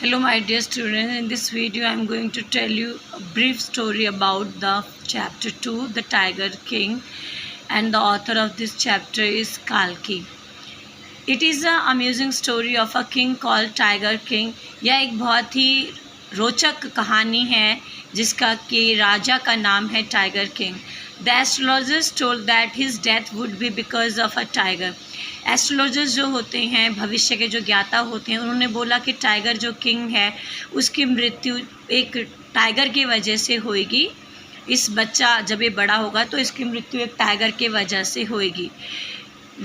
Hello my dear students, in this video I am going to tell you a brief story about the chapter 2, The Tiger King, and the author of this chapter is Kalki. It is an amusing story of a king called Tiger King. यह एक बहुत ही रोचक कहानी है जिसका कि राजा का नाम है tiger king. The astrologers told that his death would be because of a tiger. Astrologers जो होते हैं, भविष्य के जो ज्ञाता होते हैं, उन्होंने बोला कि टाइगर जो किंग है उसकी मृत्यु एक टाइगर की वजह से होएगी. इस बच्चा जब ये बड़ा होगा तो इसकी मृत्यु एक टाइगर की वजह से होएगी.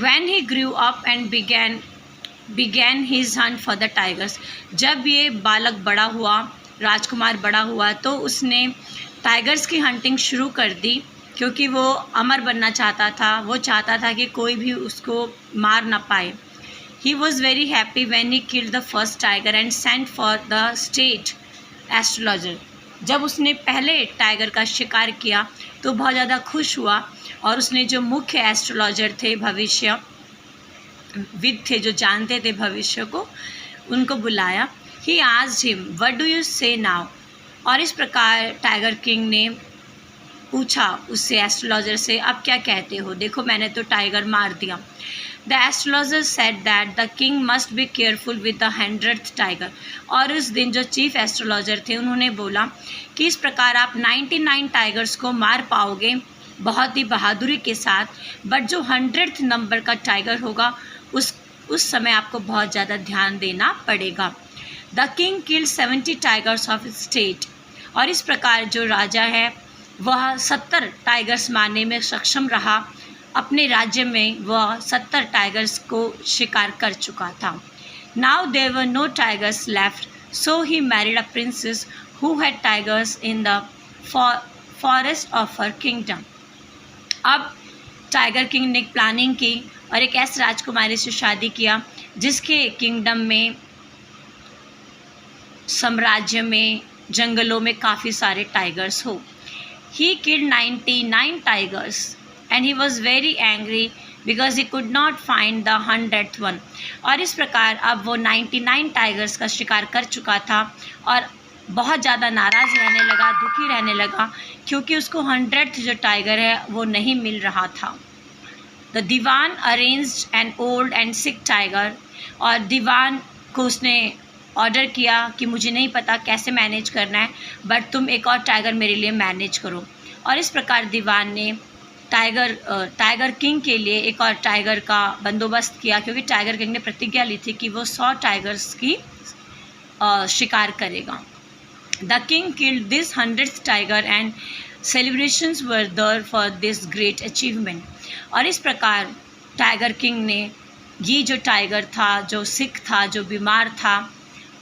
When he grew up and began his hunt for the tigers. जब ये बालक बड़ा हुआ, राजकुमार बड़ा हुआ, तो उसने टाइगर्स की हंटिंग शुरू कर दी क्योंकि वो अमर बनना चाहता था. वो चाहता था कि कोई भी उसको मार ना पाए. He was very happy when he killed the first tiger and sent for the state astrologer. जब उसने पहले टाइगर का शिकार किया तो बहुत ज़्यादा खुश हुआ और उसने जो मुख्य एस्ट्रोलॉजर थे, भविष्य विद थे, जो जानते थे भविष्य को, उनको बुलाया. He asked him, what do you say now? और इस प्रकार टाइगर किंग ने पूछा उससे, एस्ट्रोलॉजर से, अब क्या कहते हो? देखो मैंने तो टाइगर मार दिया. The astrologer said that the king must be careful with the 100th tiger. और उस दिन जो चीफ एस्ट्रोलॉजर थे उन्होंने बोला कि इस प्रकार आप 99 टाइगर्स को मार पाओगे बहुत ही बहादुरी के साथ, बट जो 100th नंबर का टाइगर होगा उस समय आपको बहुत ज़्यादा ध्यान देना पड़ेगा. The king killed 70 tigers of state. और इस प्रकार जो राजा है वह 70 टाइगर्स मारने में सक्षम रहा. अपने राज्य में वह 70 टाइगर्स को शिकार कर चुका था. Now there were no tigers left, so he married a princess who had tigers in the forest of her kingdom. अब टाइगर किंग ने प्लानिंग की और एक ऐसे राजकुमारी से शादी किया जिसके किंगडम में, साम्राज्य में, जंगलों में काफ़ी सारे टाइगर्स हो. He killed 99 tigers and he was very angry because he could not find the 100th one. और इस प्रकार अब वो 99 टाइगर्स का शिकार कर चुका था और बहुत ज़्यादा नाराज़ रहने लगा, दुखी रहने लगा क्योंकि उसको 100th जो टाइगर है वो नहीं मिल रहा था. The dewan arranged an old and sick tiger. और दीवान को उसने ऑर्डर किया कि मुझे नहीं पता कैसे मैनेज करना है, बट तुम एक और टाइगर मेरे लिए मैनेज करो. और इस प्रकार दीवान ने टाइगर किंग के लिए एक और टाइगर का बंदोबस्त किया क्योंकि टाइगर किंग ने प्रतिज्ञा ली थी कि वो 100 टाइगर्स की शिकार करेगा. The king killed this 100th tiger and celebrations were there for this great achievement. और इस प्रकार टाइगर किंग ने ये जो टाइगर था, जो सिक था, जो बीमार था,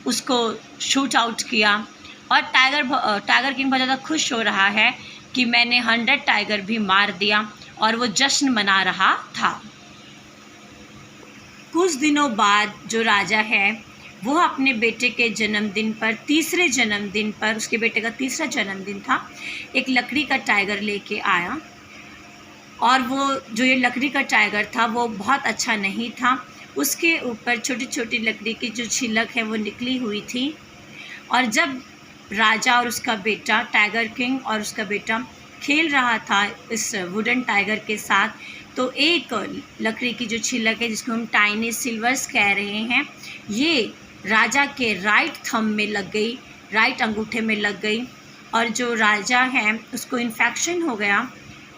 उसको शूट आउट किया. और टाइगर किंग बहुत ज़्यादा खुश हो रहा है कि मैंने 100 टाइगर भी मार दिया और वो जश्न मना रहा था. कुछ दिनों बाद जो राजा है वो अपने बेटे के जन्मदिन पर, तीसरे जन्मदिन पर, उसके बेटे का तीसरा जन्मदिन था, एक लकड़ी का टाइगर लेके आया. और वो जो ये लकड़ी का टाइगर था वो बहुत अच्छा नहीं था. उसके ऊपर छोटी छोटी लकड़ी की जो छिलक है वो निकली हुई थी. और जब राजा और उसका बेटा, टाइगर किंग और उसका बेटा खेल रहा था इस वुडन टाइगर के साथ, तो एक लकड़ी की जो छिलक है जिसको हम टाइनी सिल्वर्स कह रहे हैं, ये राजा के राइट थंब में लग गई, राइट अंगूठे में लग गई. और जो राजा है उसको इन्फेक्शन हो गया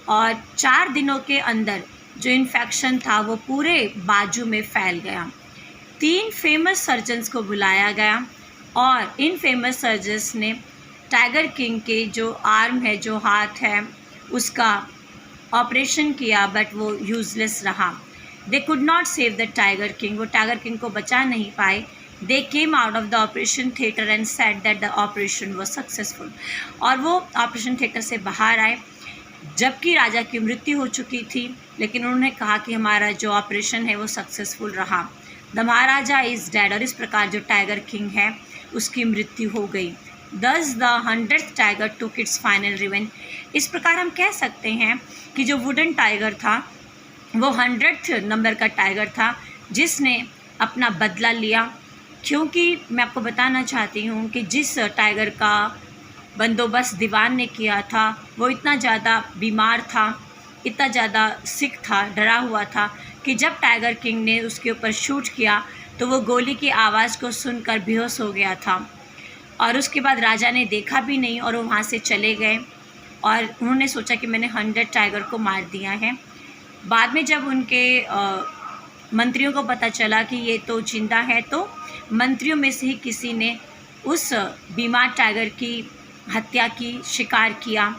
और 4 दिनों के अंदर जो इन्फेक्शन था वो पूरे बाजू में फैल गया. 3 फेमस सर्जन्स को बुलाया गया और इन फेमस सर्जन्स ने टाइगर किंग के जो आर्म है, जो हाथ है, उसका ऑपरेशन किया, बट वो यूजलेस रहा. They could not save the tiger king. वो टाइगर किंग को बचा नहीं पाए. They came out of the operation theatre and said that the operation was successful. और वो ऑपरेशन थिएटर से बाहर आए जबकि राजा की मृत्यु हो चुकी थी, लेकिन उन्होंने कहा कि हमारा जो ऑपरेशन है वो सक्सेसफुल रहा. The Maharaja is dead. और इस प्रकार जो टाइगर किंग है उसकी मृत्यु हो गई. Thus the 100th tiger took its final revenge. इस प्रकार हम कह सकते हैं कि जो वुडन टाइगर था वो 100th नंबर का टाइगर था जिसने अपना बदला लिया क्योंकि मैं आपको बताना चाहती हूँ कि जिस टाइगर का बंदोबस्त दीवान ने किया था वो इतना ज़्यादा बीमार था, इतना ज़्यादा सिक था, डरा हुआ था कि जब टाइगर किंग ने उसके ऊपर शूट किया तो वो गोली की आवाज़ को सुनकर बेहोश हो गया था। और उसके बाद राजा ने देखा भी नहीं और वो वहाँ से चले गए और उन्होंने सोचा कि मैंने 100 टाइगर को मार दिया है। बाद में जब उनके मंत्रियों को पता चला कि ये तो जिंदा है, तो मंत्रियों में से ही किसी ने उस बीमार टाइगर की हत्या की, शिकार किया।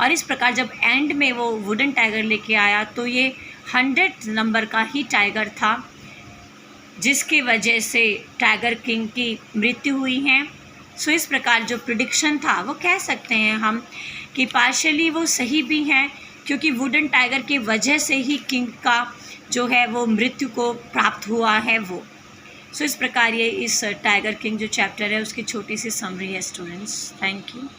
और इस प्रकार जब एंड में वो वुडन टाइगर लेके आया तो ये 100 नंबर का ही टाइगर था, जिसकी वजह से टाइगर किंग की मृत्यु हुई है। सो इस प्रकार जो प्रिडिक्शन था वो कह सकते हैं हम कि पार्शियली वो सही भी है, क्योंकि वुडन टाइगर की वजह से ही किंग का जो है वो मृत्यु को प्राप्त हुआ है वो। सो इस प्रकार ये इस टाइगर किंग जो चैप्टर है उसकी छोटी सी समरी है स्टूडेंट्स। Thank you.